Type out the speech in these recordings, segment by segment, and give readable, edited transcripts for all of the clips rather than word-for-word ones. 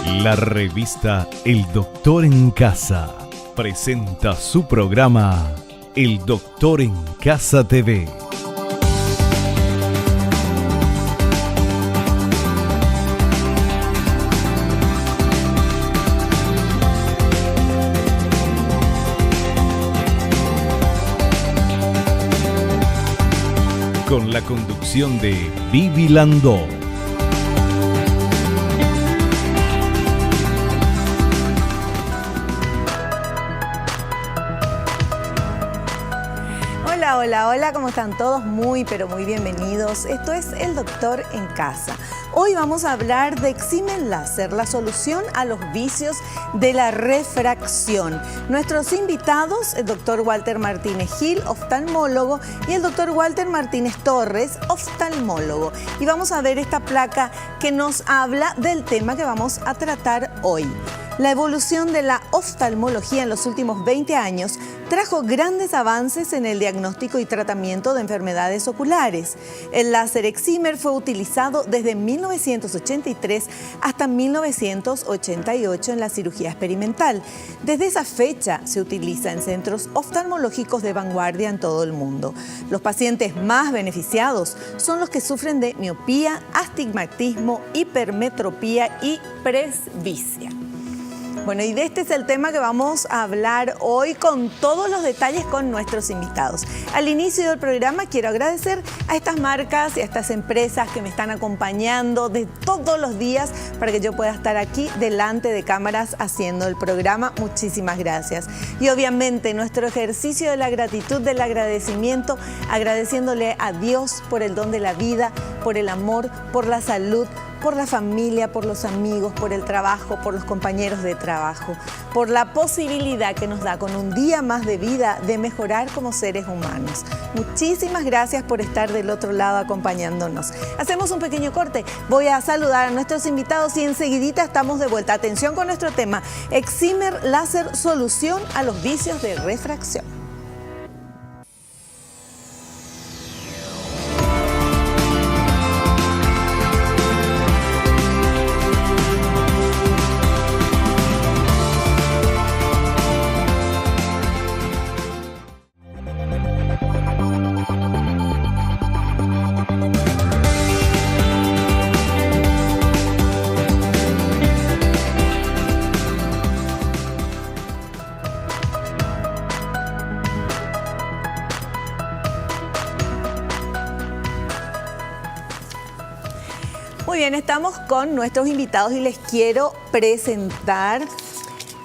La revista El Doctor en Casa presenta su programa El Doctor en Casa TV. Con la conducción de Vivi Landó. Hola, ¿cómo están todos? Muy, pero muy bienvenidos. Esto es El Doctor en Casa. Hoy vamos a hablar de Excimer Láser, la solución a los vicios de la refracción. Nuestros invitados, el doctor Walter Martínez Gil, oftalmólogo, y el doctor Walter Martínez Torres, oftalmólogo. Y vamos a ver esta placa que nos habla del tema que vamos a tratar hoy. La evolución de la oftalmología en los últimos 20 años trajo grandes avances en el diagnóstico y tratamiento de enfermedades oculares. El láser Excimer fue utilizado desde 1983 hasta 1988 en la cirugía experimental. Desde esa fecha se utiliza en centros oftalmológicos de vanguardia en todo el mundo. Los pacientes más beneficiados son los que sufren de miopía, astigmatismo, hipermetropía y presbicia. Bueno, y de este es el tema que vamos a hablar hoy con todos los detalles con nuestros invitados. Al inicio del programa quiero agradecer a estas marcas y a estas empresas que me están acompañando de todos los días para que yo pueda estar aquí delante de cámaras haciendo el programa. Muchísimas gracias. Y obviamente nuestro ejercicio de la gratitud, del agradecimiento, agradeciéndole a Dios por el don de la vida, por el amor, por la salud, por la familia, por los amigos, por el trabajo, por los compañeros de trabajo, por la posibilidad que nos da con un día más de vida de mejorar como seres humanos. Muchísimas gracias por estar del otro lado acompañándonos. Hacemos un pequeño corte, voy a saludar a nuestros invitados y enseguidita estamos de vuelta. Atención con nuestro tema, Excimer Láser, solución a los vicios de refracción. Muy bien, estamos con nuestros invitados y les quiero presentar.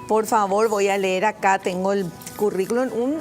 Por favor, voy a leer acá, tengo el currículum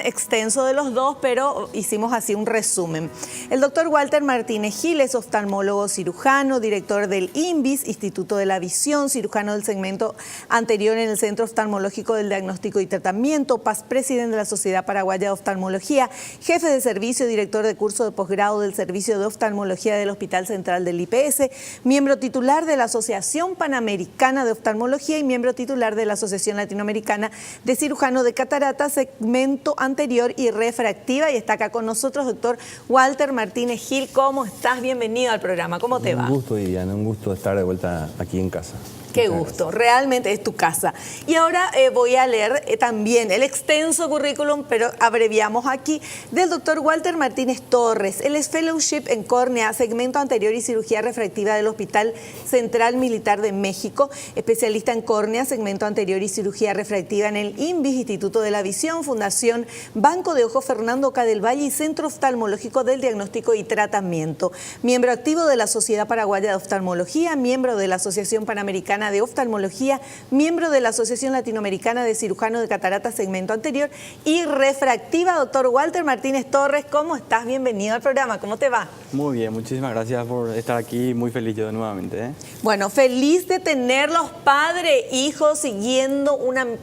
extenso de los dos, pero hicimos así un resumen. El doctor Walter Martínez Gil es oftalmólogo cirujano, director del INVIS, Instituto de la Visión, cirujano del segmento anterior en el Centro Oftalmológico del Diagnóstico y Tratamiento, presidente de la Sociedad Paraguaya de Oftalmología, jefe de servicio, director de curso de posgrado del Servicio de Oftalmología del Hospital Central del IPS, miembro titular de la Asociación Panamericana de Oftalmología y miembro titular de la Asociación Latinoamericana de Cirujano de Catarata, segmento anterior y refractiva. Y está acá con nosotros doctor Walter Martínez Gil. ¿Cómo estás? Bienvenido al programa. ¿Cómo te va? Un gusto, Viviana, un gusto estar de vuelta aquí en casa. Qué gusto, realmente es tu casa. Y ahora voy a leer también el extenso currículum, pero abreviamos aquí, del doctor Walter Martínez Torres. Él es Fellowship en Córnea, segmento anterior y cirugía refractiva del Hospital Central Militar de México, especialista en córnea, segmento anterior y cirugía refractiva en el INVIS, Instituto de la Visión, Fundación Banco de Ojo Fernando Oca del Valle y Centro Oftalmológico del Diagnóstico y Tratamiento. Miembro activo de la Sociedad Paraguaya de Oftalmología, miembro de la Asociación Panamericana de Oftalmología, miembro de la Asociación Latinoamericana de Cirujanos de Catarata, segmento anterior y refractiva. Doctor Walter Martínez Torres, ¿cómo estás? Bienvenido al programa, ¿cómo te va? Muy bien, muchísimas gracias por estar aquí, muy feliz yo nuevamente. Bueno, feliz de tenerlos, padre, hijos, siguiendo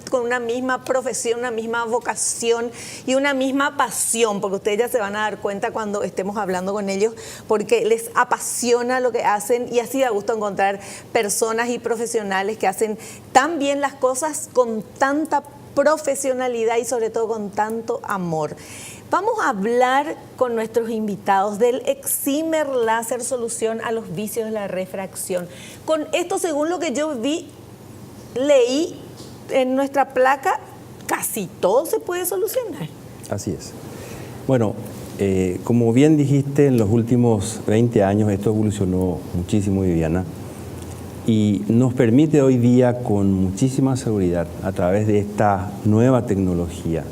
con una misma profesión, una misma vocación y una misma pasión, porque ustedes ya se van a dar cuenta cuando estemos hablando con ellos, porque les apasiona lo que hacen y así da gusto encontrar personas y profesionales que hacen tan bien las cosas con tanta profesionalidad y sobre todo con tanto amor. Vamos a hablar con nuestros invitados del Excimer Láser, solución a los vicios de la refracción. Con esto, según lo que yo leí en nuestra placa, casi todo se puede solucionar. Así es. Bueno, como bien dijiste, en los últimos 20 años esto evolucionó muchísimo, Viviana, y nos permite hoy día con muchísima seguridad, a través de esta nueva tecnología,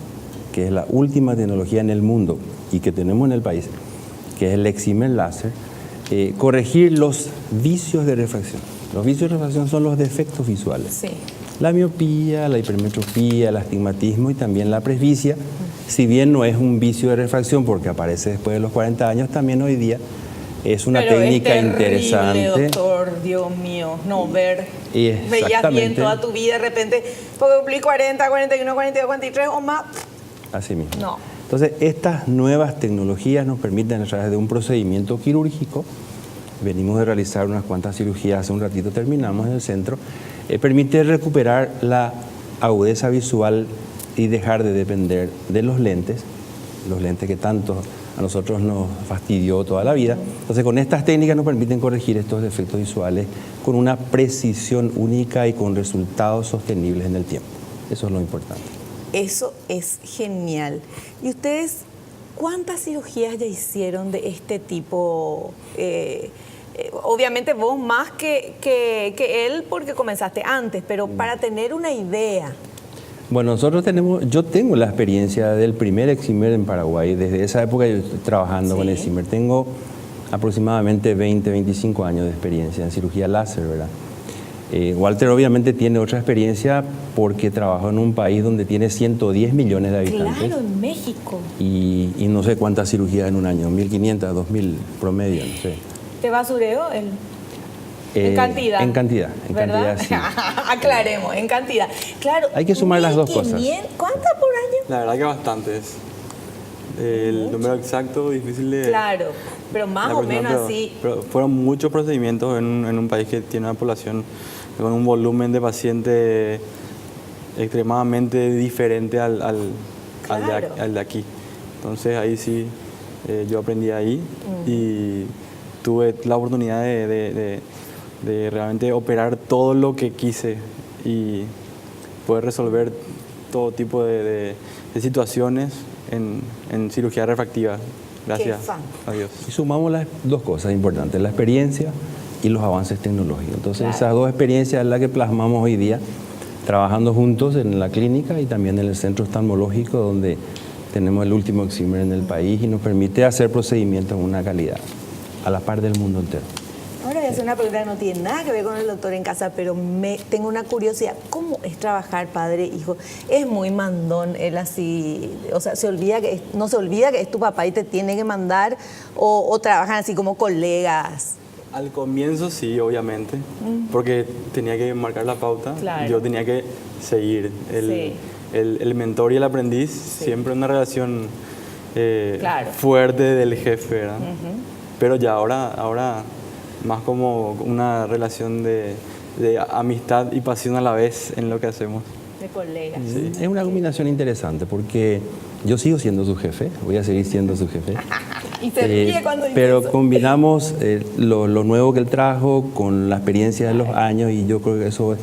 que es la última tecnología en el mundo y que tenemos en el país, que es el Excimer Láser, corregir los vicios de refracción. Los vicios de refracción son los defectos visuales. Sí. La miopía, la hipermetropía, el astigmatismo y también la presbicia. Si bien no es un vicio de refracción porque aparece después de los 40 años, también hoy día es una técnica interesante. Doctor, Dios mío, no ver. Veías bien toda tu vida, de repente, porque cumplí 40, 41, 42, 43 o más. Así mismo. No. Entonces, estas nuevas tecnologías nos permiten, a través de un procedimiento quirúrgico, venimos de realizar unas cuantas cirugías, hace un ratito terminamos en el centro, permite recuperar la agudeza visual y dejar de depender de los lentes que tanto a nosotros nos fastidió toda la vida. Entonces, con estas técnicas nos permiten corregir estos defectos visuales con una precisión única y con resultados sostenibles en el tiempo. Eso es lo importante. Eso es genial. ¿Y ustedes cuántas cirugías ya hicieron de este tipo? Obviamente vos más que él porque comenzaste antes, pero para tener una idea. Bueno, yo tengo la experiencia del primer Excimer en Paraguay. Desde esa época yo estoy trabajando con Excimer. Tengo aproximadamente 20, 25 años de experiencia en cirugía láser, ¿verdad? Walter obviamente tiene otra experiencia porque trabajó en un país donde tiene 110 millones de habitantes. Claro, en México. Y no sé cuántas cirugías en un año, 1.500, 2.000 promedio, no sé. ¿De basureo? En cantidad. En cantidad, sí. Aclaremos, en cantidad. Claro. Hay que sumar las dos cosas. ¿Cuántas por año? La verdad que bastantes. El número exacto, difícil de... Claro, pero más o menos así. Pero fueron muchos procedimientos en un país que tiene una población con un volumen de pacientes extremadamente diferente al de aquí. Entonces ahí sí, yo aprendí ahí y tuve la oportunidad de realmente operar todo lo que quise y poder resolver todo tipo de situaciones en cirugía refractiva. Gracias a Dios. Y sumamos las dos cosas importantes, la experiencia y los avances tecnológicos. Entonces esas dos experiencias es la que plasmamos hoy día, trabajando juntos en la clínica y también en el centro oftalmológico, donde tenemos el último Excimer en el país y nos permite hacer procedimientos en una calidad a la par del mundo entero. Ahora voy a hacer una pregunta que no tiene nada que ver con el doctor en casa, pero tengo una curiosidad. ¿Cómo es trabajar padre e hijo? Es muy mandón él así, o sea, no se olvida que es tu papá y te tiene que mandar, o trabajan así como colegas. Al comienzo sí, obviamente, porque tenía que marcar la pauta, Claro. Yo tenía que seguir. El mentor y el aprendiz, siempre una relación fuerte del jefe, ¿verdad? Pero ya ahora más como una relación de amistad y pasión a la vez en lo que hacemos. De colegas. Sí. Es una combinación interesante porque yo sigo siendo su jefe, voy a seguir siendo su jefe. Y se ríe cuando dice pero eso. combinamos lo nuevo que él trajo con la experiencia de los años y yo creo que eso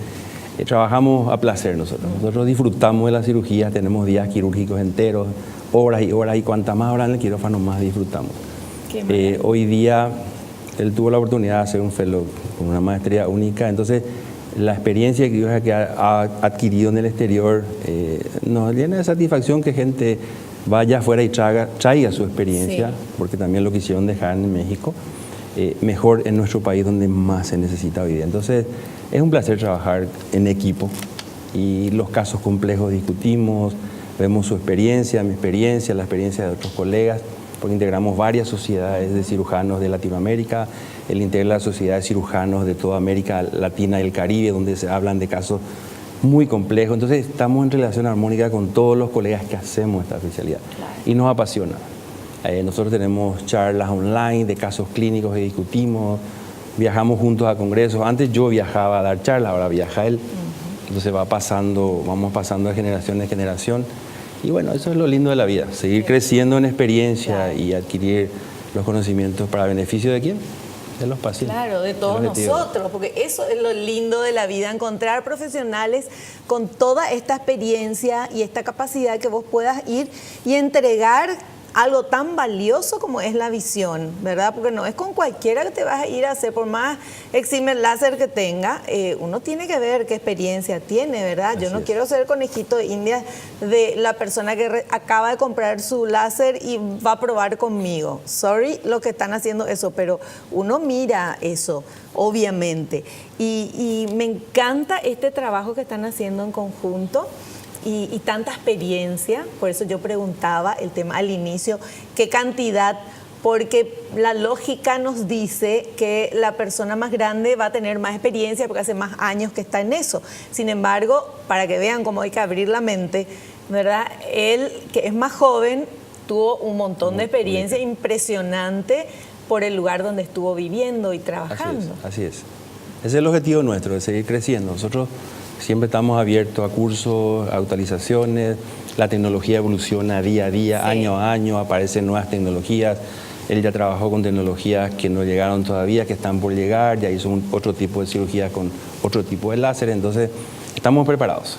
trabajamos a placer nosotros. Nosotros disfrutamos de la cirugía, tenemos días quirúrgicos enteros, horas y horas, y cuantas más horas en el quirófano más disfrutamos. Hoy día él tuvo la oportunidad de hacer un fellow con una maestría única, entonces la experiencia que ha adquirido en el exterior nos llena de satisfacción que gente vaya afuera y traiga su experiencia, porque también lo quisieron dejar en México, mejor en nuestro país donde más se necesita hoy día. Entonces es un placer trabajar en equipo y los casos complejos discutimos, vemos su experiencia, mi experiencia, la experiencia de otros colegas, porque integramos varias sociedades de cirujanos de Latinoamérica, él integra la sociedad de cirujanos de toda América Latina y el Caribe, donde se hablan de casos muy complejos. Entonces estamos en relación armónica con todos los colegas que hacemos esta especialidad y nos apasiona. Nosotros tenemos charlas online de casos clínicos y discutimos, viajamos juntos a congresos. Antes yo viajaba a dar charlas, ahora viaja él. Entonces vamos pasando de generación en generación Y bueno, eso es lo lindo de la vida, seguir creciendo en experiencia y adquirir los conocimientos para beneficio de quién, de los pacientes. Claro, de todos nosotros, porque eso es lo lindo de la vida, encontrar profesionales con toda esta experiencia y esta capacidad que vos puedas ir y entregar algo tan valioso como es la visión, ¿verdad? Porque no es con cualquiera que te vas a ir a hacer, por más excimer láser que tenga, uno tiene que ver qué experiencia tiene, ¿verdad? Yo no quiero ser el conejito de India de la persona que acaba de comprar su láser y va a probar conmigo. Sorry lo que están haciendo eso, pero uno mira eso, obviamente. Y me encanta este trabajo que están haciendo en conjunto. Y tanta experiencia, por eso yo preguntaba el tema al inicio, ¿qué cantidad? Porque la lógica nos dice que la persona más grande va a tener más experiencia porque hace más años que está en eso. Sin embargo, para que vean cómo hay que abrir la mente, ¿verdad? Él, que es más joven, tuvo un montón de experiencia impresionante por el lugar donde estuvo viviendo y trabajando. Así es. Ese es el objetivo nuestro, de seguir creciendo. Nosotros siempre estamos abiertos a cursos, a actualizaciones, la tecnología evoluciona día a día, año a año, aparecen nuevas tecnologías. Él ya trabajó con tecnologías que no llegaron todavía, que están por llegar, ya hizo otro tipo de cirugía con otro tipo de láser, entonces estamos preparados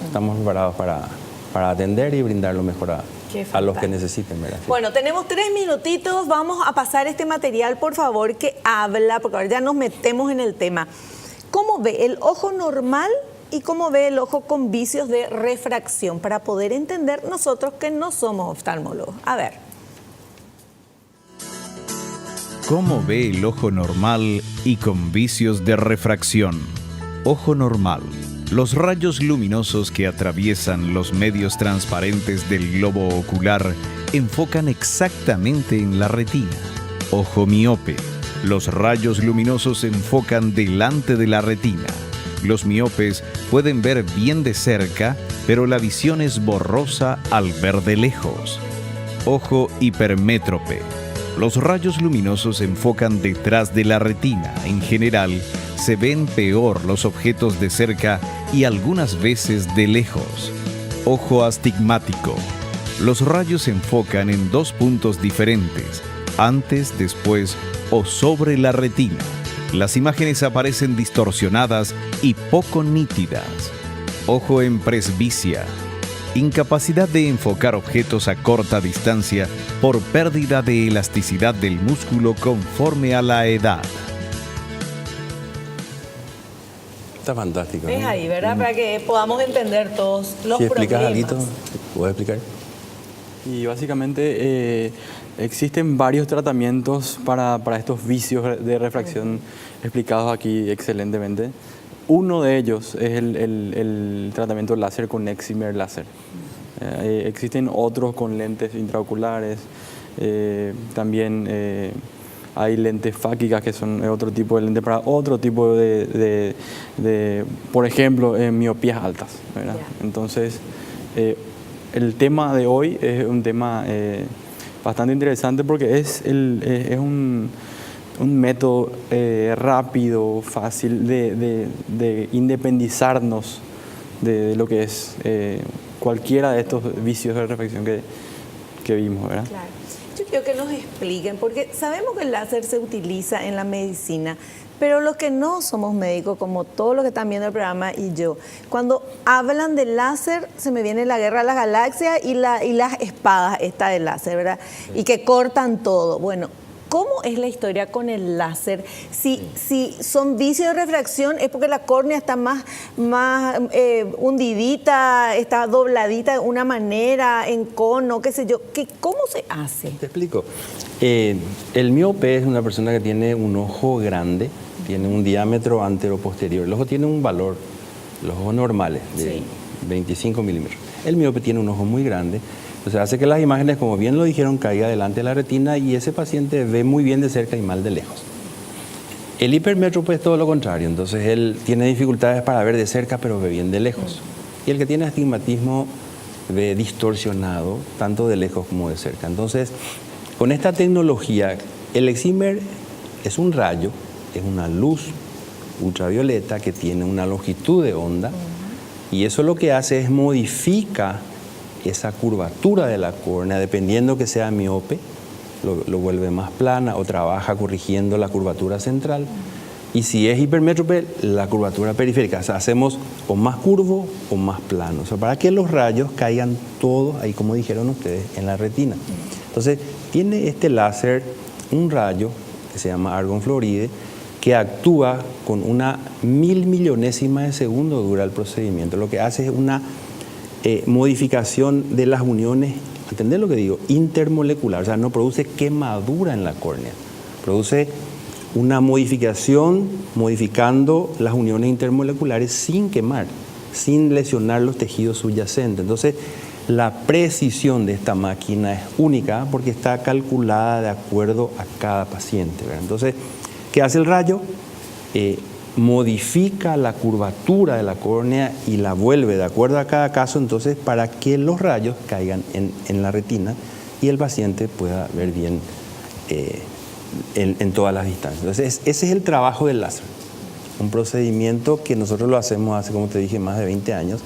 para atender y brindar lo mejor a los que necesiten, ¿verdad? Bueno, tenemos 3 minutitos, vamos a pasar este material, por favor, que habla, porque ahora ya nos metemos en el tema. ¿Cómo ve el ojo normal y cómo ve el ojo con vicios de refracción para poder entender nosotros que no somos oftalmólogos? A ver. ¿Cómo ve el ojo normal y con vicios de refracción? Ojo normal. Los rayos luminosos que atraviesan los medios transparentes del globo ocular enfocan exactamente en la retina. Ojo miope. Los rayos luminosos enfocan delante de la retina. Los miopes pueden ver bien de cerca, pero la visión es borrosa al ver de lejos. Ojo hipermétrope. Los rayos luminosos enfocan detrás de la retina. En general, se ven peor los objetos de cerca y algunas veces de lejos. Ojo astigmático. Los rayos enfocan en 2 puntos diferentes, antes, después o sobre la retina. Las imágenes aparecen distorsionadas y poco nítidas. Ojo en presbicia. Incapacidad de enfocar objetos a corta distancia por pérdida de elasticidad del músculo conforme a la edad. Está fantástico. Es ahí, ¿verdad? Para que podamos entender todos los si problemas. explicas algo, ¿puedes explicar? Y básicamente existen varios tratamientos para estos vicios de refracción explicados aquí excelentemente. Uno de ellos es el tratamiento láser con excimer láser. Existen otros con lentes intraoculares, también hay lentes fáquicas que son otro tipo de lente para otro tipo de por ejemplo, miopías altas, ¿verdad? Entonces, el tema de hoy es un tema bastante interesante porque es un método rápido, fácil de independizarnos de lo que es cualquiera de estos vicios de refracción que vimos, ¿verdad? Claro. Yo quiero que nos expliquen, porque sabemos que el láser se utiliza en la medicina, pero los que no somos médicos, como todos los que están viendo el programa y yo, cuando hablan de láser, se me viene la Guerra de las Galaxias y las espadas esta de láser, ¿verdad? Y que cortan todo. Bueno, ¿cómo es la historia con el láser? Si son vicios de refracción, es porque la córnea está más hundidita, está dobladita de una manera, en cono, qué sé yo. ¿Cómo se hace? Te explico. El miope es una persona que tiene un ojo grande, tiene un diámetro antero-posterior. El ojo tiene un valor, los ojos normales, de 25 milímetros. El miope tiene un ojo muy grande. Entonces hace que las imágenes, como bien lo dijeron, caigan delante de la retina y ese paciente ve muy bien de cerca y mal de lejos. El hipermétrope es todo lo contrario, entonces él tiene dificultades para ver de cerca pero ve bien de lejos. Y el que tiene astigmatismo ve distorsionado tanto de lejos como de cerca. Entonces, con esta tecnología, el excimer es un rayo, es una luz ultravioleta que tiene una longitud de onda y eso lo que hace es modifica esa curvatura de la córnea, dependiendo que sea miope, lo vuelve más plana o trabaja corrigiendo la curvatura central. Y si es hipermétrope, la curvatura periférica. O sea, hacemos o más curvo o más plano. O sea, para que los rayos caigan todos, ahí como dijeron ustedes, en la retina. Entonces, tiene este láser un rayo que se llama argón fluoride, que actúa con una 1000 millonésima de segundo dura el procedimiento. Lo que hace es una modificación de las uniones, ¿entendés lo que digo? Intermolecular, o sea, no produce quemadura en la córnea, produce una modificación modificando las uniones intermoleculares sin quemar, sin lesionar los tejidos subyacentes. Entonces, la precisión de esta máquina es única porque está calculada de acuerdo a cada paciente, ¿verdad? Entonces, ¿qué hace el rayo? Modifica la curvatura de la córnea y la vuelve de acuerdo a cada caso, entonces, para que los rayos caigan en la retina y el paciente pueda ver bien en todas las distancias. Entonces, ese es el trabajo del láser. Un procedimiento que nosotros lo hacemos hace, como te dije, más de 20 años.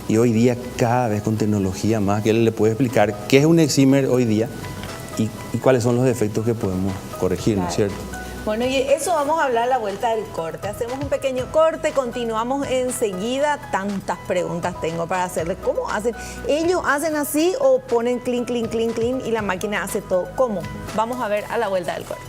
Y hoy día, cada vez con tecnología más, que él le puede explicar qué es un excimer hoy día y cuáles son los defectos que podemos corregir, ¿no es cierto? Bueno, y eso vamos a hablar a la vuelta del corte. Hacemos un pequeño corte, continuamos enseguida. Tantas preguntas tengo para hacerles. ¿Cómo hacen? ¿Ellos hacen así o ponen clean, clean, clean, clean y la máquina hace todo? ¿Cómo? Vamos a ver a la vuelta del corte.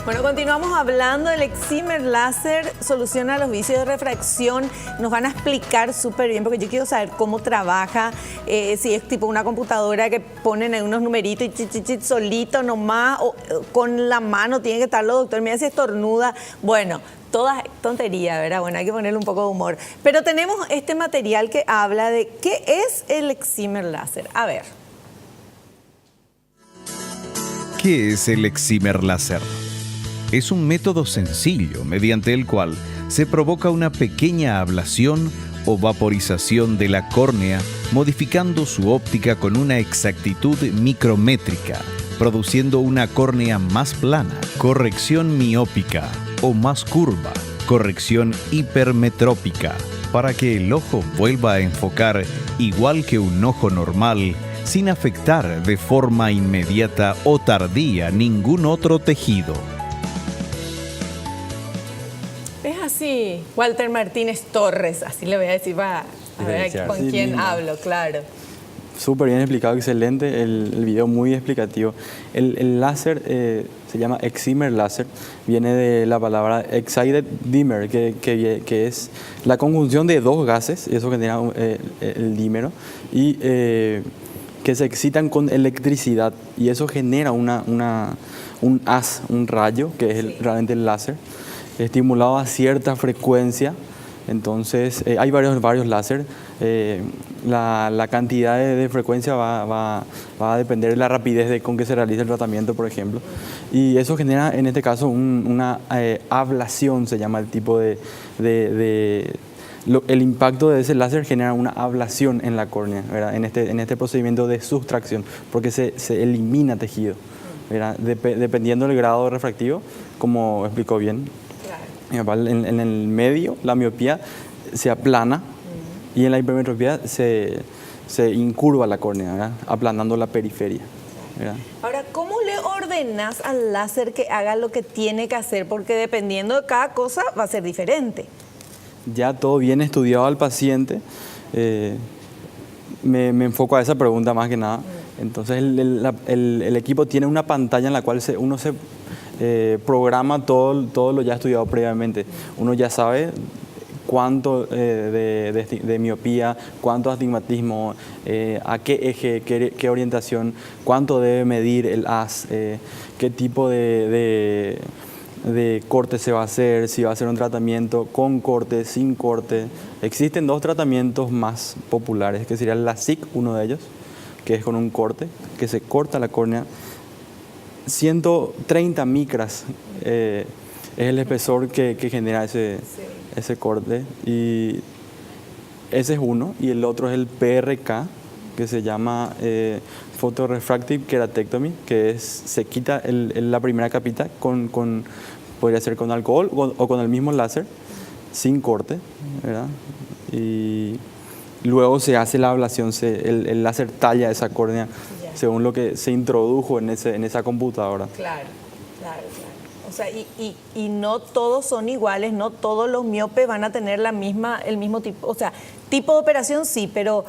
Bueno, continuamos hablando del excimer láser, soluciona los vicios de refracción. Nos van a explicar súper bien, porque yo quiero saber cómo trabaja, si es tipo una computadora que ponen en unos numeritos y chit, solito nomás, o con la mano tiene que estarlo, doctor, mira si estornuda. Bueno, toda tontería, ¿verdad? Bueno, hay que ponerle un poco de humor. Pero tenemos este material que habla de qué es el excimer láser. A ver. ¿Qué es el excimer láser? Es un método sencillo mediante el cual se provoca una pequeña ablación o vaporización de la córnea, modificando su óptica con una exactitud micrométrica, produciendo una córnea más plana, corrección miópica, o más curva, corrección hipermetrópica, para que el ojo vuelva a enfocar igual que un ojo normal, sin afectar de forma inmediata o tardía ningún otro tejido. Es así, Walter Martínez Torres, así le voy a decir para ver con quién hablo, claro. Súper bien explicado, excelente, el video muy explicativo. El láser se llama excimer láser, viene de la palabra excited dimmer, que es la conjunción de dos gases, eso genera el dímero, y que se excitan con electricidad, y eso genera un haz, un rayo, que es realmente el láser, estimulado a cierta frecuencia. Entonces, hay varios láser. La cantidad de frecuencia va a depender de la rapidez con que se realiza el tratamiento, por ejemplo. Y eso genera, en este caso, una ablación, se llama el tipo el impacto de ese láser genera una ablación en la córnea, ¿verdad? En este procedimiento de sustracción, porque se elimina tejido, ¿verdad? Dependiendo del grado refractivo, como explicó bien. En el medio, la miopía se aplana y en la hipermetropía se incurva la córnea, ¿verdad? Aplanando la periferia, ¿verdad? Ahora, ¿cómo le ordenas al láser que haga lo que tiene que hacer? Porque dependiendo de cada cosa va a ser diferente. Ya todo bien estudiado al paciente, me enfoco a esa pregunta más que nada. Entonces el equipo tiene una pantalla en la cual uno se programa todo lo ya estudiado previamente. Uno ya sabe cuánto de miopía, cuánto astigmatismo, a qué eje, qué orientación, cuánto debe medir el haz, qué tipo de de corte se va a hacer, si va a ser un tratamiento con corte, sin corte. Existen dos tratamientos más populares, que sería el LASIK, uno de ellos, que es con un corte, que se corta la córnea. 130 micras es el espesor que genera ese corte. Y ese es uno. Y el otro es el PRK, que se llama Photorefractive Keratectomy, que se quita la primera capita podría ser con alcohol o con el mismo láser, sin corte, ¿verdad? Y luego se hace la ablación, el láser talla esa córnea según lo que se introdujo en esa computadora. Claro. O sea, y no todos son iguales, no todos los miopes van a tener el mismo tipo, o sea, tipo de operación sí, pero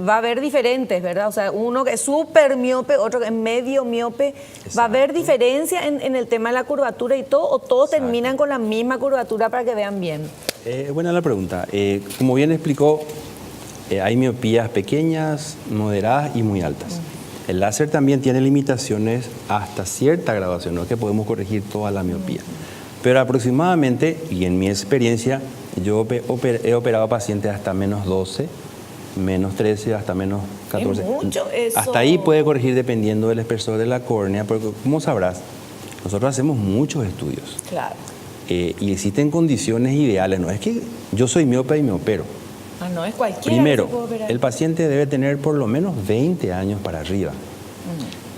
va a haber diferentes, ¿verdad? O sea, uno que es súper miope, otro que es medio miope. Exacto. ¿Va a haber diferencia en el tema de la curvatura y todo, o todos terminan con la misma curvatura para que vean bien? Buena la pregunta. Como bien explicó, hay miopías pequeñas, moderadas y muy altas. El láser también tiene limitaciones hasta cierta graduación, no es que podemos corregir toda la miopía. Pero aproximadamente, y en mi experiencia, yo he operado pacientes hasta menos 12, menos 13, hasta menos 14. Es mucho eso. Hasta ahí puede corregir dependiendo del espesor de la córnea, porque como sabrás, nosotros hacemos muchos estudios. Claro. Y existen condiciones ideales, no es que yo soy miope y me opero. No es cualquiera. Primero, que se puede operar. el paciente debe tener por lo menos 20 años para arriba.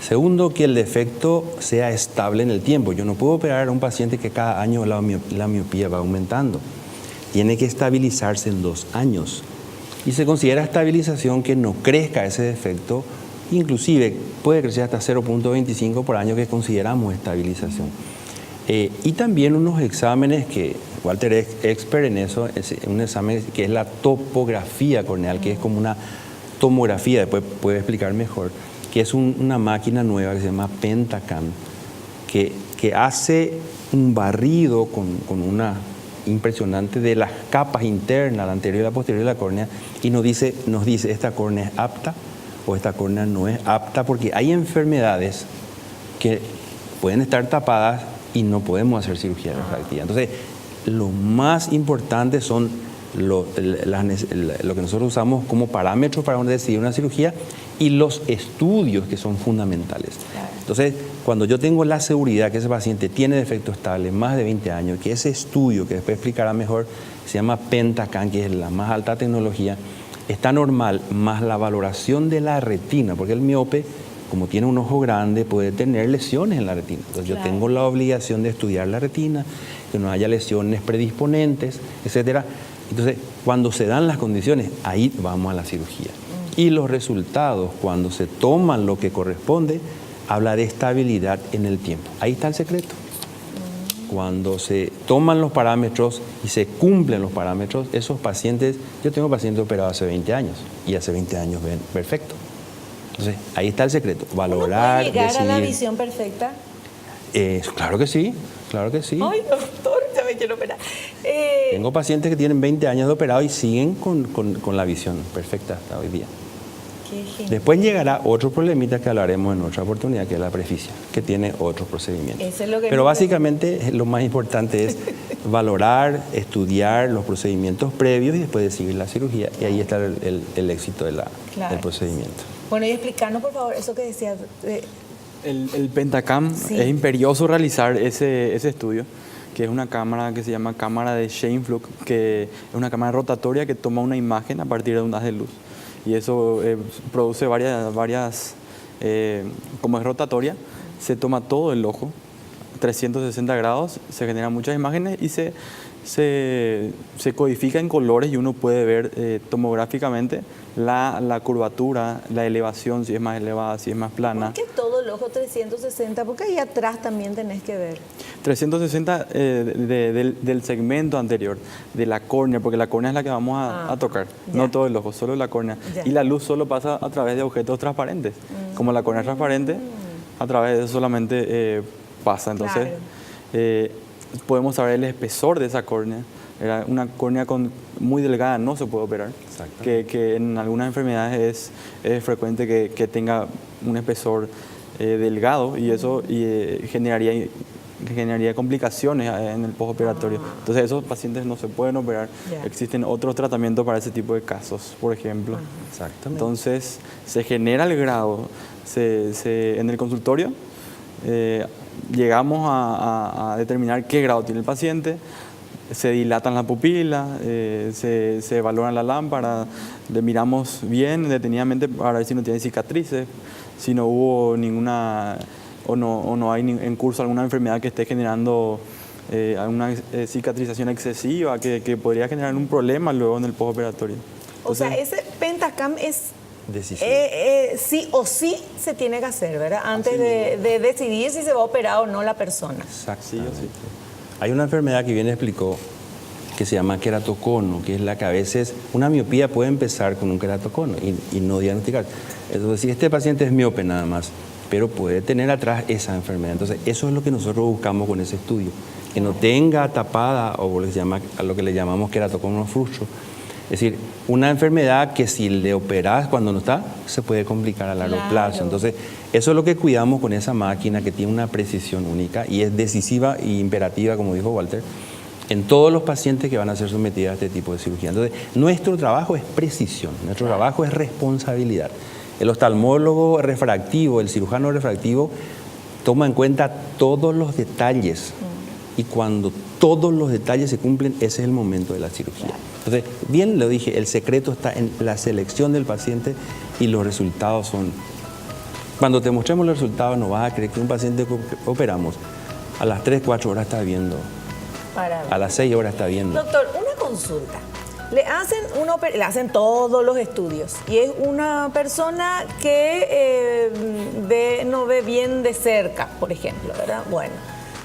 Segundo, que el defecto sea estable en el tiempo. Yo no puedo operar a un paciente que cada año la miopía va aumentando. Tiene que estabilizarse en 2 años. Y se considera estabilización que no crezca ese defecto, inclusive puede crecer hasta 0.25 por año, que consideramos estabilización. Y también unos exámenes que Walter es expert en eso, es un examen que es la topografía corneal, que es como una tomografía, después puede explicar mejor, que es una máquina nueva que se llama Pentacam, que hace un barrido con una impresionante de las capas internas, la anterior y la posterior de la córnea, y nos dice esta córnea es apta o esta córnea no es apta, porque hay enfermedades que pueden estar tapadas y no podemos hacer cirugía refractiva. Entonces, lo más importante son lo que nosotros usamos como parámetros para decidir una cirugía y los estudios que son fundamentales. Entonces, cuando yo tengo la seguridad que ese paciente tiene defecto estable, más de 20 años, que ese estudio, que después explicará mejor, se llama Pentacam, que es la más alta tecnología, está normal, más la valoración de la retina, porque el miope, como tiene un ojo grande, puede tener lesiones en la retina. Entonces yo tengo la obligación de estudiar la retina, que no haya lesiones predisponentes, etcétera. Entonces, cuando se dan las condiciones, ahí vamos a la cirugía. Y los resultados, cuando se toman lo que corresponde, habla de estabilidad en el tiempo. Ahí está el secreto. Cuando se toman los parámetros y se cumplen los parámetros, esos pacientes, yo tengo pacientes operados hace 20 años y hace 20 años ven perfecto. Entonces, ahí está el secreto, valorar, ¿Puede llegar decidir. a la visión perfecta? Claro que sí, claro que sí. Ay, doctor, ya me quiero operar. Tengo pacientes que tienen 20 años de operado y siguen con la visión perfecta hasta hoy día. Qué genial. Después llegará otro problemita que hablaremos en otra oportunidad, que es la presbicia, que tiene otros procedimientos. Eso es lo que Pero básicamente lo más importante es valorar, estudiar los procedimientos previos y después decidir la cirugía. Y ahí está el éxito del procedimiento. Bueno, y explícanos, por favor, eso que decías. El Pentacam, es imperioso realizar ese estudio, que es una cámara que se llama cámara de Scheimpflug, que es una cámara rotatoria que toma una imagen a partir de ondas de luz. Y eso produce varias como es rotatoria, se toma todo el ojo, 360 grados, se generan muchas imágenes y se codifica en colores y uno puede ver tomográficamente la curvatura, la elevación, si es más elevada, si es más plana. ¿Por qué todo el ojo 360? Porque ahí atrás también tenés que ver. 360 del segmento anterior, de la córnea, porque la córnea es la que vamos a tocar, no todo el ojo, solo la córnea. Y la luz solo pasa a través de objetos transparentes. Como la córnea es transparente, a través de eso solamente pasa. Entonces, podemos saber el espesor de esa córnea. Era una córnea muy delgada, no se puede operar. Que en algunas enfermedades es frecuente que tenga un espesor delgado y eso generaría complicaciones en el postoperatorio. Entonces esos pacientes no se pueden operar. Existen otros tratamientos para ese tipo de casos, por ejemplo. Exactamente. Entonces se genera el grado en el consultorio. Llegamos a determinar qué grado tiene el paciente, se dilatan las pupilas, se evalúan la lámpara, le miramos bien detenidamente para ver si no tiene cicatrices, si no hubo ninguna o no hay en curso alguna enfermedad que esté generando alguna cicatrización excesiva que podría generar un problema luego en el postoperatorio. O sea, ese Pentacam es decisivo. Sí o sí se tiene que hacer, ¿verdad? Antes de decidir si se va a operar o no la persona. Exacto. Sí. Hay una enfermedad que bien explicó que se llama queratocono, que es la que a veces una miopía puede empezar con un queratocono y no diagnosticar. Entonces, si este paciente es miope nada más, pero puede tener atrás esa enfermedad. Entonces, eso es lo que nosotros buscamos con ese estudio, que no tenga tapada o a lo que le llamamos queratocono frustro. Es decir, una enfermedad que si le operas cuando no está, se puede complicar a largo plazo. Entonces, eso es lo que cuidamos con esa máquina que tiene una precisión única y es decisiva e imperativa, como dijo Walter, en todos los pacientes que van a ser sometidos a este tipo de cirugía. Entonces, nuestro trabajo es precisión, nuestro trabajo es responsabilidad. El oftalmólogo refractivo, el cirujano refractivo, toma en cuenta todos los detalles y cuando todos los detalles se cumplen, ese es el momento de la cirugía. Entonces, bien lo dije, el secreto está en la selección del paciente y los resultados son... Cuando te mostremos los resultados, no vas a creer que un paciente que operamos a las 3, 4 horas está viendo, a las 6 horas está viendo. Doctor, una consulta. Le hacen todos los estudios y es una persona que no ve bien de cerca, por ejemplo, ¿verdad? Bueno,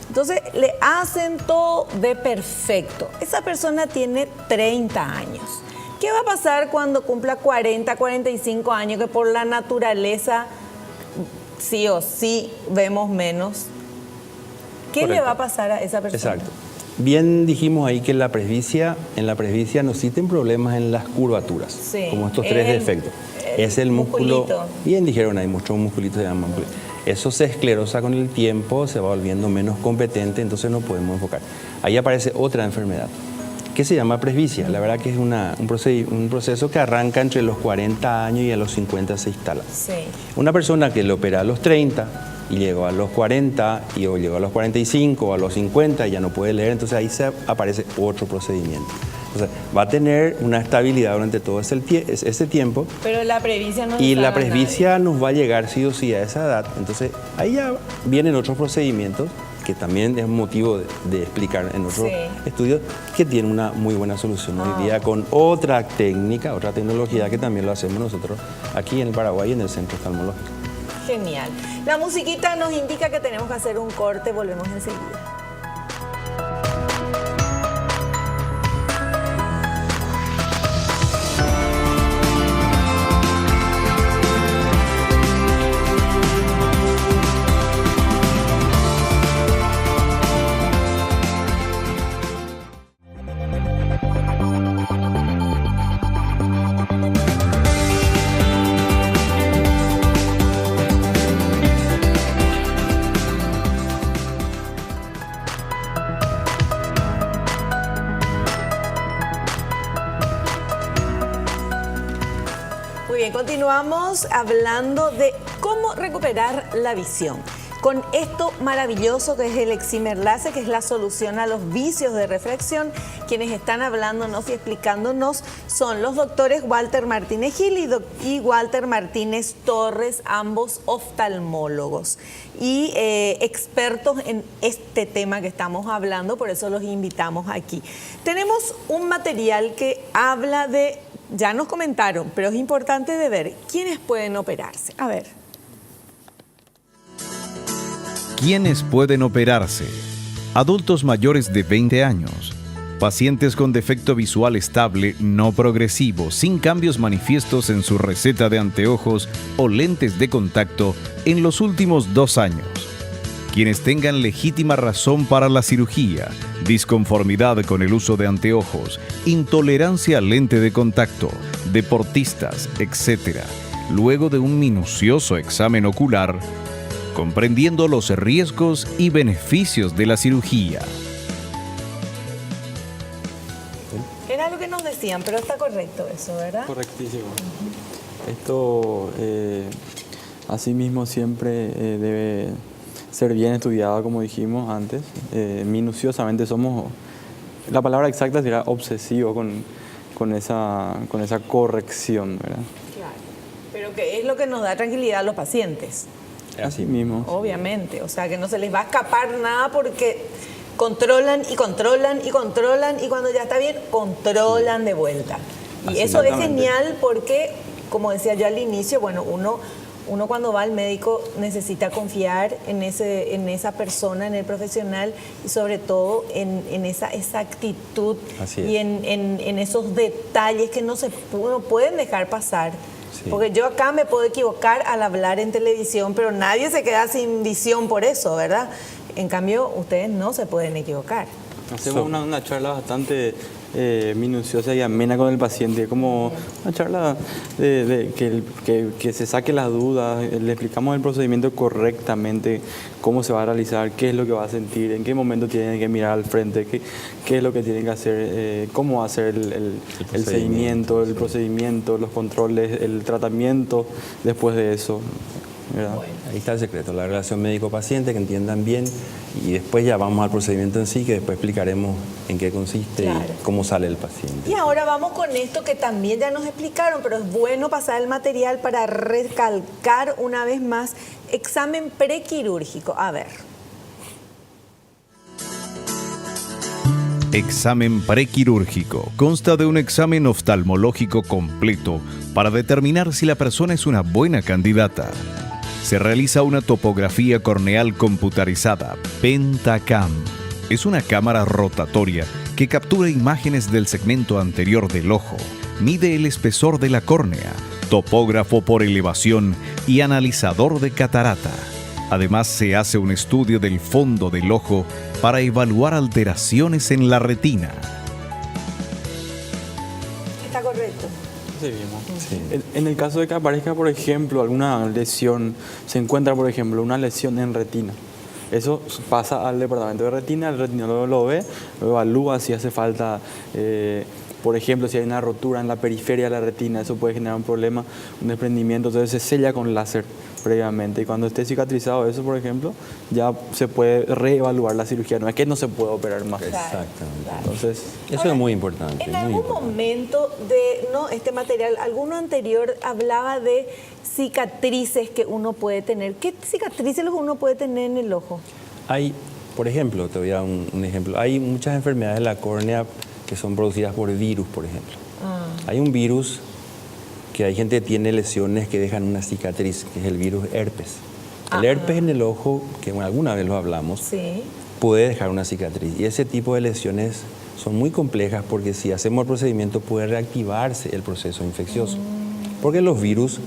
entonces le hacen todo de perfecto. Esa persona tiene 30 años. ¿Qué va a pasar cuando cumpla 40, 45 años, que por la naturaleza sí o sí vemos menos? ¿Qué le va a pasar a esa persona? Exacto. Bien dijimos ahí que en la presbicia no existen problemas en las curvaturas, como estos tres defectos. Es el músculo, bien dijeron ahí, muchos musculitos se llaman. Eso se esclerosa con el tiempo, se va volviendo menos competente, entonces no podemos enfocar. Ahí aparece otra enfermedad, que se llama presbicia. La verdad que es un proceso que arranca entre los 40 años y a los 50 se instala. Una persona que le opera a los 30, y llegó a los 40, o llegó a los 45, o a los 50 y ya no puede leer, entonces ahí aparece otro procedimiento. Entonces va a tener una estabilidad durante todo ese tiempo. Pero la presbicia no. Y la presbicia nos va a llegar sí o sí a esa edad. Entonces ahí ya vienen otros procedimientos que también es motivo de explicar en otros estudios, que tienen una muy buena solución hoy día con otra técnica, otra tecnología que también lo hacemos nosotros aquí en el Paraguay, en el Centro Oftalmológico. Genial. La musiquita nos indica que tenemos que hacer un corte, volvemos enseguida. Continuamos hablando de cómo recuperar la visión. Con esto maravilloso que es el Excimer Láser, que es la solución a los vicios de refracción, quienes están hablándonos y explicándonos son los doctores Walter Martínez Gil y Walter Martínez Torres, ambos oftalmólogos y expertos en este tema que estamos hablando, por eso los invitamos aquí. Tenemos un material que habla de... Ya nos comentaron, pero es importante de ver quiénes pueden operarse. A ver. ¿Quiénes pueden operarse? Adultos mayores de 20 años. Pacientes con defecto visual estable, no progresivo, sin cambios manifiestos en su receta de anteojos o lentes de contacto en los últimos 2 años. Quienes tengan legítima razón para la cirugía, disconformidad con el uso de anteojos, intolerancia al lente de contacto, deportistas, etc. Luego de un minucioso examen ocular, comprendiendo los riesgos y beneficios de la cirugía. Era lo que nos decían, pero está correcto eso, ¿verdad? Correctísimo. Esto, asimismo, siempre debe ser bien estudiado, como dijimos antes. Minuciosamente somos, la palabra exacta será obsesivo con esa corrección, ¿verdad? Claro. Pero que es lo que nos da tranquilidad a los pacientes. Así mismo. Obviamente. O sea, que no se les va a escapar nada porque controlan y controlan y controlan y cuando ya está bien, controlan de vuelta. Y eso es genial porque, como decía yo al inicio, bueno, uno cuando va al médico necesita confiar en esa persona, en el profesional y sobre todo en esa actitud y en esos detalles que no pueden dejar pasar. Sí. Porque yo acá me puedo equivocar al hablar en televisión, pero nadie se queda sin visión por eso, ¿verdad? En cambio, ustedes no se pueden equivocar. Hacemos una charla bastante minuciosa y amena con el paciente, como una charla que se saque las dudas, le explicamos el procedimiento correctamente, cómo se va a realizar, qué es lo que va a sentir, en qué momento tienen que mirar al frente, qué es lo que tienen que hacer, cómo va a ser el seguimiento, el procedimiento, los controles, el tratamiento después de eso. Bueno, ahí está el secreto, la relación médico-paciente, que entiendan bien y después ya vamos al procedimiento en sí, que después explicaremos en qué consiste y cómo sale el paciente. Y ahora vamos con esto que también ya nos explicaron, pero es bueno pasar el material para recalcar una vez más, examen prequirúrgico. A ver. Examen prequirúrgico. Consta de un examen oftalmológico completo para determinar si la persona es una buena candidata. Se realiza una topografía corneal computarizada, Pentacam. Es una cámara rotatoria que captura imágenes del segmento anterior del ojo, mide el espesor de la córnea, topógrafo por elevación y analizador de catarata. Además, se hace un estudio del fondo del ojo para evaluar alteraciones en la retina. ¿Está correcto? Sí, mismo. Sí. En el caso de que aparezca, por ejemplo, alguna lesión, se encuentra, por ejemplo, una lesión en retina. Eso pasa al departamento de retina, el retinólogo lo ve, lo evalúa si hace falta, por ejemplo, si hay una rotura en la periferia de la retina, eso puede generar un problema, un desprendimiento, entonces se sella con láser previamente y cuando esté cicatrizado eso, por ejemplo, ya se puede reevaluar la cirugía, no es que no se puede operar más. Exactamente. Claro. Entonces, eso es muy importante. En algún momento de este material, alguno anterior hablaba de cicatrices que uno puede tener. ¿Qué cicatrices es lo que uno puede tener en el ojo? Hay, por ejemplo, te voy a dar un ejemplo, hay muchas enfermedades de la córnea que son producidas por virus, por ejemplo. Hay un virus que hay gente que tiene lesiones que dejan una cicatriz, que es el virus herpes. El herpes en el ojo, que alguna vez lo hablamos, puede dejar una cicatriz. Y ese tipo de lesiones son muy complejas porque si hacemos el procedimiento puede reactivarse el proceso infeccioso. Porque los virus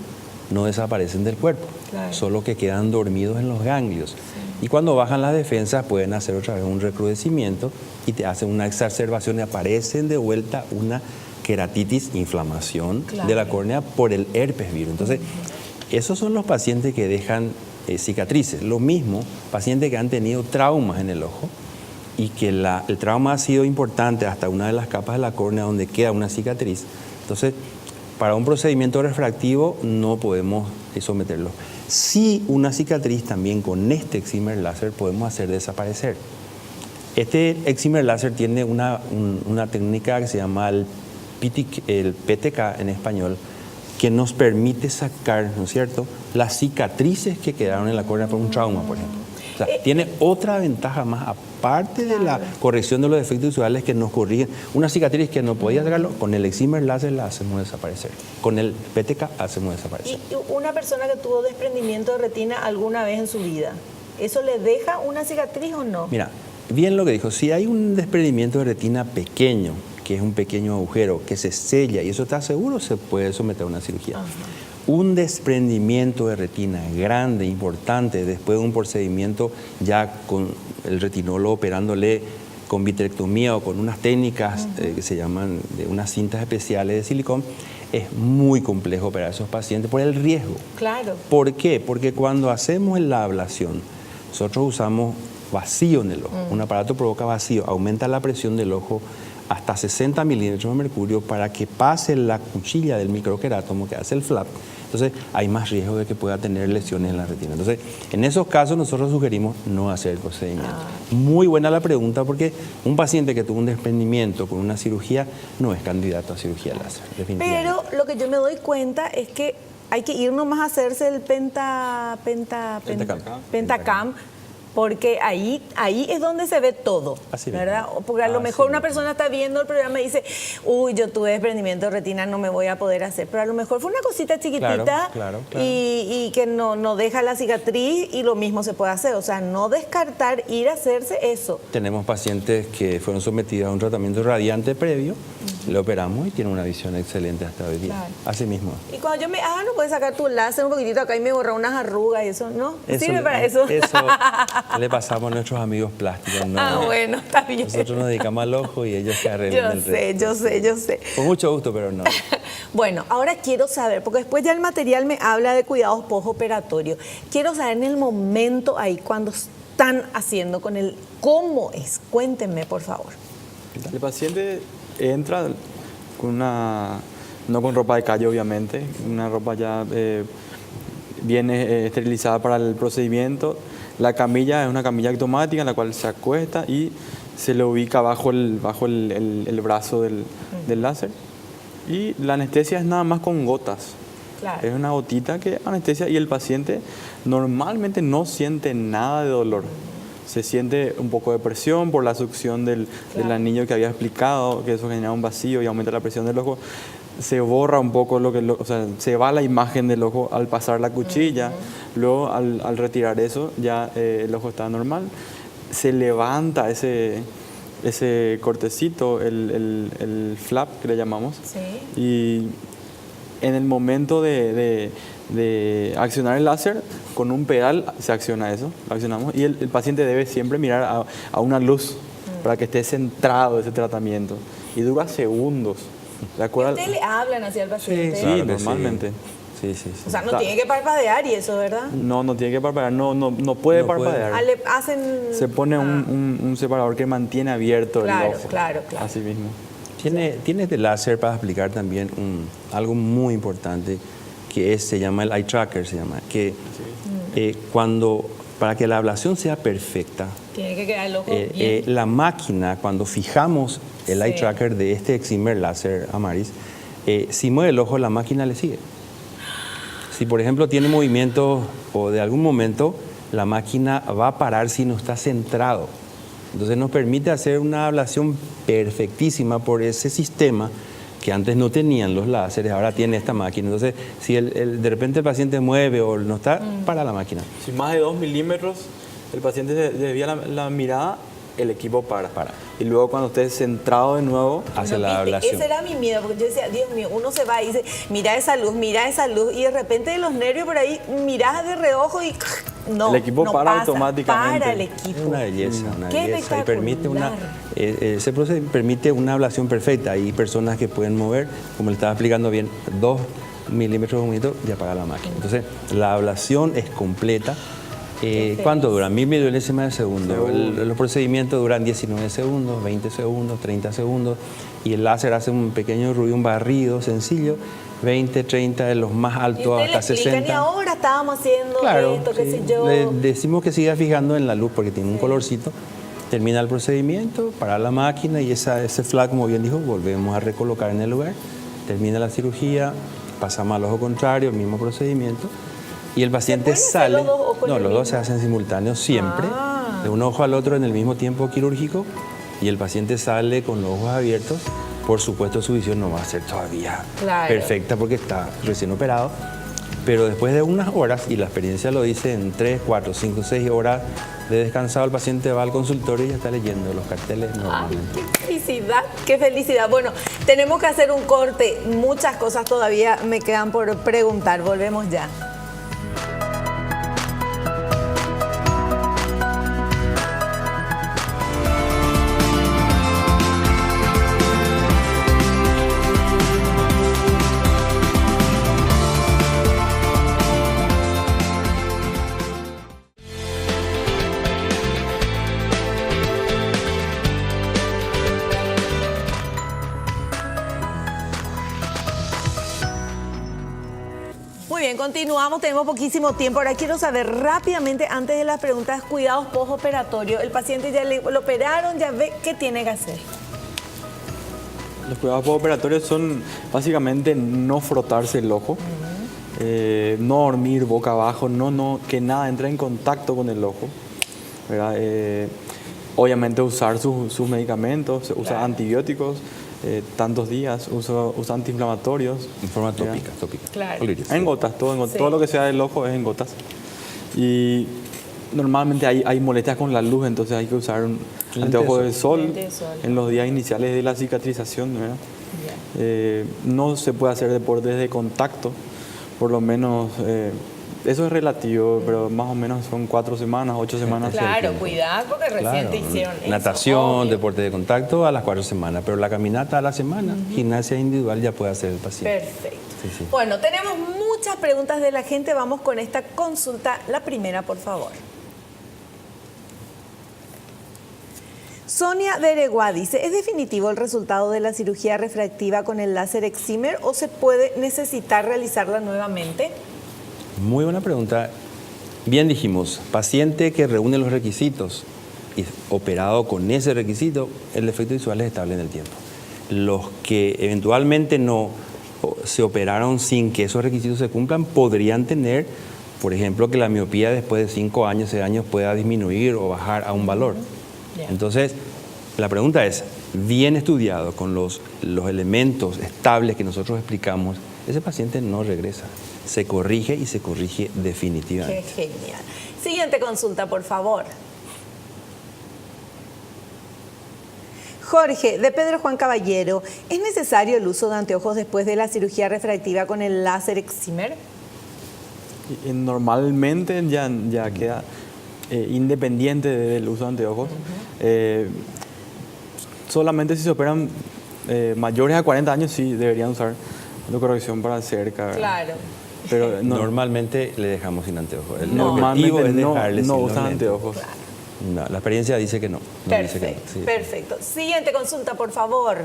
no desaparecen del cuerpo, solo que quedan dormidos en los ganglios. Y cuando bajan las defensas pueden hacer otra vez un recrudecimiento y te hacen una exacerbación y aparecen de vuelta una queratitis, inflamación de la córnea por el herpes virus. Entonces, esos son los pacientes que dejan cicatrices. Lo mismo, pacientes que han tenido traumas en el ojo y que el trauma ha sido importante hasta una de las capas de la córnea donde queda una cicatriz. Entonces, para un procedimiento refractivo no podemos someterlo. Sí, una cicatriz también con este excimer láser podemos hacer desaparecer. Este excimer láser tiene una técnica que se llama el PTK en español, que nos permite sacar, ¿no es cierto?, las cicatrices que quedaron en la córnea por un trauma, por ejemplo. O sea, tiene otra ventaja más, aparte de la corrección de los defectos visuales que nos corrigen. Una cicatriz que no podía sacarlo, con el excimer láser la hacemos desaparecer. Con el PTK hacemos desaparecer. ¿Y una persona que tuvo desprendimiento de retina alguna vez en su vida, eso le deja una cicatriz o no? Mira, bien lo que dijo, si hay un desprendimiento de retina pequeño, que es un pequeño agujero que se sella y eso está seguro, se puede someter a una cirugía. Un desprendimiento de retina grande, importante, después de un procedimiento ya con el retinólogo operándole con vitrectomía o con unas técnicas que se llaman de unas cintas especiales de silicón, es muy complejo para esos pacientes por el riesgo. Claro. ¿Por qué? Porque cuando hacemos la ablación, nosotros usamos vacío en el ojo. Un aparato provoca vacío, aumenta la presión del ojo hasta 60 milímetros de mercurio para que pase la cuchilla del microquerátomo que hace el flap. Entonces hay más riesgo de que pueda tener lesiones en la retina. Entonces, en esos casos nosotros sugerimos no hacer el procedimiento. Muy buena la pregunta, porque un paciente que tuvo un desprendimiento con una cirugía no es candidato a cirugía láser, definitivamente. Pero lo que yo me doy cuenta es que hay que ir nomás a hacerse el Pentacam, porque ahí es donde se ve todo, Así ¿verdad? mismo. Porque a lo Así mejor una mismo. persona está viendo el programa y dice, uy, yo tuve desprendimiento de retina, no me voy a poder hacer. Pero a lo mejor fue una cosita chiquitita Claro. y que no deja la cicatriz, y lo mismo se puede hacer. O sea, no descartar ir a hacerse eso. Tenemos pacientes que fueron sometidos a un tratamiento radiante previo, le operamos y tienen una visión excelente hasta hoy día. Claro. Así mismo. Y cuando yo no puedes sacar tu láser un poquitito acá y me borra unas arrugas y eso, ¿no? ¿Sirve Eso- para eso? Eso le pasamos a nuestros amigos plásticos. ¿No? Bueno, está bien. Nosotros nos dedicamos al ojo y ellos que arreglan el resto. Yo sé. Con mucho gusto, pero no. Bueno, ahora quiero saber, porque después ya el material me habla de cuidados postoperatorios. Quiero saber en el momento ahí, cuando están haciendo con el, ¿cómo es? Cuéntenme, por favor. El paciente entra con no con ropa de calle, obviamente, una ropa ya bien esterilizada para el procedimiento. La camilla es una camilla automática en la cual se acuesta y se le ubica bajo el brazo del láser. Y la anestesia es nada más con gotas. Claro. Es una gotita que anestesia y el paciente normalmente no siente nada de dolor. Se siente un poco de presión por la succión del anillo que había explicado, que eso genera un vacío y aumenta la presión del ojo. Se borra un poco o sea, se va la imagen del ojo al pasar la cuchilla. Luego, al retirar eso, ya el ojo está normal. Se levanta ese cortecito, el flap que le llamamos. Sí. Y en el momento de accionar el láser, con un pedal se acciona eso, lo accionamos, y el paciente debe siempre mirar a una luz para que esté centrado ese tratamiento. Y dura segundos. ¿De acuerdo? ¿Ustedes le hablan hacia el paciente? Sí, Claro que normalmente. Sí. O sea, no tiene que parpadear y eso, ¿verdad? No tiene que parpadear, no puede No puede. parpadear. Le hacen... Se pone un separador que mantiene abierto Claro, el ojo. claro. Así mismo. Tiene este láser para explicar también algo muy importante que se llama el eye tracker, que para que la ablación sea perfecta, Tiene que quedar el ojo bien. la máquina, cuando fijamos el eye tracker de este excimer láser Amaris, si mueve el ojo, la máquina le sigue. Si, por ejemplo, tiene movimiento o de algún momento, la máquina va a parar si no está centrado. Entonces nos permite hacer una ablación perfectísima por ese sistema que antes no tenían los láseres, ahora tiene esta máquina. Entonces, si de repente el paciente mueve o no está, para la máquina. Si más de 2 milímetros el paciente desvía la mirada, el equipo para. Y luego cuando esté centrado de nuevo, Hace Bueno, la ¿viste? ablación. Ese era mi miedo, porque yo decía, Dios mío, uno se va y dice, mira esa luz, y de repente de los nervios por ahí, mirás de reojo y no, El equipo no para pasa, automáticamente. Para el Es equipo. una belleza, Qué y permite ese proceso permite una ablación perfecta. Hay personas que pueden mover, como le estaba explicando bien, 2 milímetros de un minuto y apagar la máquina. Entonces, la ablación es completa. ¿Cuánto dura? 1000 milésimas de segundo. Los procedimientos duran 19 segundos, 20 segundos, 30 segundos. Y el láser hace un pequeño ruido, un barrido sencillo, 20, 30, de los más Y altos usted le hasta explican, 60. y ahora estábamos haciendo Claro, esto, qué sí. sé yo. Le decimos que siga fijando en la luz porque tiene un colorcito. Termina el procedimiento, para la máquina y ese flag, como bien dijo, volvemos a recolocar en el lugar. Termina la cirugía, pasamos al ojo contrario, el mismo procedimiento. Y el paciente pueden hacer sale. los dos ojos en No, el los dos mismo? se hacen simultáneos siempre, de un ojo al otro en el mismo tiempo quirúrgico. Y el paciente sale con los ojos abiertos. Por supuesto, su visión no va a ser todavía Claro. perfecta porque está recién operado. Pero después de unas horas, y la experiencia lo dice, en 3, 4, 5, 6 horas de descansado, el paciente va al consultorio y ya está leyendo los carteles normalmente. Qué felicidad, qué felicidad. Bueno, tenemos que hacer un corte. Muchas cosas todavía me quedan por preguntar. Volvemos ya. continuamos, tenemos poquísimo tiempo. Ahora quiero saber rápidamente, antes de las preguntas, cuidados postoperatorio. El paciente ya lo operaron, ya ve qué tiene que hacer. Los cuidados postoperatorios son básicamente no frotarse el ojo, no dormir boca abajo, que nada entre en contacto con el ojo, ¿verdad? Obviamente usar sus medicamentos, usa antibióticos, tantos días, usa antiinflamatorios. En forma tópica. Claro. En gotas, todo lo que sea del ojo es en gotas. Y normalmente hay molestias con la luz, entonces hay que usar un anteojo de sol en los días iniciales de la cicatrización, ¿verdad? No se puede hacer deportes de contacto, por lo menos, eso es relativo, pero más o menos son 4 semanas, 8 semanas. Claro, cuidado porque recién te hicieron eso. Natación, deporte de contacto a las 4 semanas, pero la caminata a la semana, gimnasia individual ya puede hacer el paciente. Perfecto. Sí. Bueno, tenemos muchas preguntas de la gente, vamos con esta consulta. La primera, por favor. Sonia Bereguá dice, ¿es definitivo el resultado de la cirugía refractiva con el láser excimer o se puede necesitar realizarla nuevamente? Muy buena pregunta. Bien dijimos, paciente que reúne los requisitos y operado con ese requisito, el efecto visual es estable en el tiempo. Los que eventualmente no se operaron sin que esos requisitos se cumplan, podrían tener, por ejemplo, que la miopía después de 5 años, 6 años pueda disminuir o bajar a un valor. Entonces, la pregunta es, bien estudiado con los elementos estables que nosotros explicamos, ese paciente no regresa, se corrige y se corrige definitivamente. Qué genial. Siguiente consulta, por favor. Jorge, de Pedro Juan Caballero, ¿es necesario el uso de anteojos después de la cirugía refractiva con el láser excimer? Normalmente ya queda independiente del uso de anteojos. Solamente si se operan mayores a 40 años sí deberían usar la corrección para cerca, ¿verdad? Claro. Pero Normalmente le dejamos sin anteojos. El normalmente objetivo es dejarle no sin usan los lentes. anteojos. Claro. No, la experiencia dice que no. Perfecto, Dice que no, sí. perfecto. Siguiente consulta, por favor.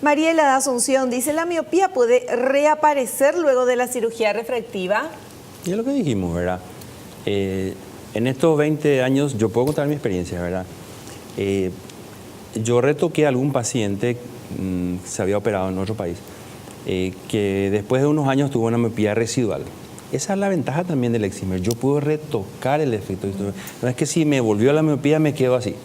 Mariela de Asunción dice, ¿la miopía puede reaparecer luego de la cirugía refractiva? Y es lo que dijimos, ¿verdad? En estos 20 años, yo puedo contar mi experiencia, ¿verdad? Yo retoqué a algún paciente se había operado en otro país, que después de unos años tuvo una miopía residual. Esa es la ventaja también del excimer. Yo puedo retocar el efecto. No es que si me volvió la miopía me quedo así.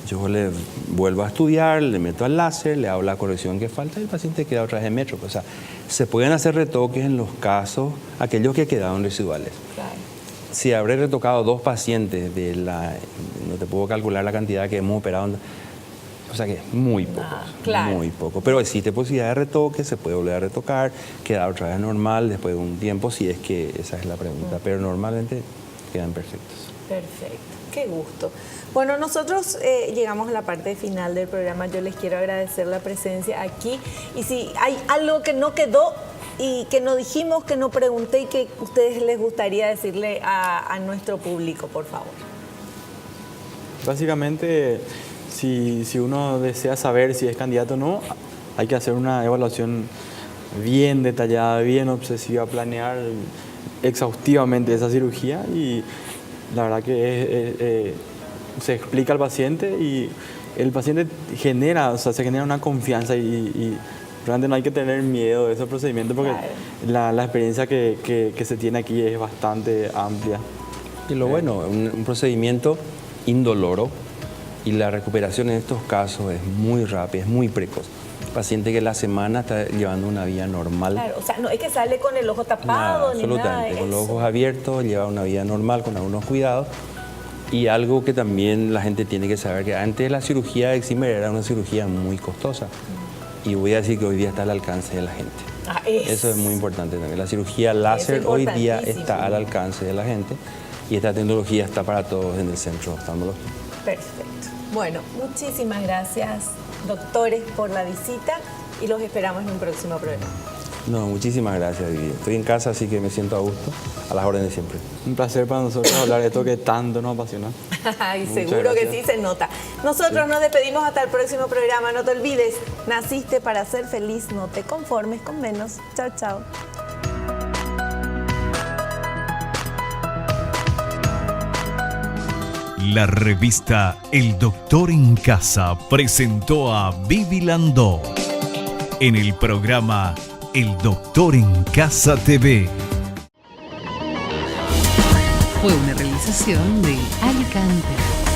Yo le vuelvo a estudiar, le meto al láser, le hago la corrección que falta y el paciente queda otra vez en metro. O sea, se pueden hacer retoques en los casos, aquellos que quedaron residuales. Claro. Si habré retocado 2 pacientes no te puedo calcular la cantidad que hemos operado, o sea que es muy poco, claro. Muy poco. Pero existe posibilidad de retoque, se puede volver a retocar, quedar otra vez normal después de un tiempo, si es que esa es la pregunta. Pero normalmente quedan perfectos. Perfecto, qué gusto. Bueno, nosotros llegamos a la parte final del programa. Yo les quiero agradecer la presencia aquí. Y si hay algo que no quedó y que no dijimos, que no pregunté y que a ustedes les gustaría decirle a nuestro público, por favor. Básicamente, si uno desea saber si es candidato o no, hay que hacer una evaluación bien detallada, bien obsesiva, planear exhaustivamente esa cirugía y la verdad que se explica al paciente y el paciente se genera una confianza y realmente no hay que tener miedo de esos procedimientos porque la experiencia que se tiene aquí es bastante amplia. Y lo bueno, un procedimiento indoloro y la recuperación en estos casos es muy rápida, es muy precoz. Paciente que la semana está llevando una vida normal. Claro, o sea, no es que sale con el ojo tapado ni nada de eso. Con los ojos abiertos, lleva una vida normal con algunos cuidados. Y algo que también la gente tiene que saber, que antes la cirugía de excimer era una cirugía muy costosa. Y voy a decir que hoy día está al alcance de la gente. Eso es muy importante también. La cirugía láser hoy día está al alcance de la gente y esta tecnología está para todos en el centro de oftalmología. Perfecto. Bueno, muchísimas gracias, doctores, por la visita y los esperamos en un próximo programa. No, muchísimas gracias, Vivi. Estoy en casa, así que me siento a gusto, a las órdenes siempre. Un placer para nosotros hablar de esto que tanto nos apasiona. Ay, Muchas seguro que gracias. sí se nota. Nosotros nos despedimos hasta el próximo programa. No te olvides, naciste para ser feliz, no te conformes con menos. Chao, chao. La revista El Doctor en Casa presentó a Vivi Landó en el programa El Doctor en Casa TV. Fue una realización de Alicante.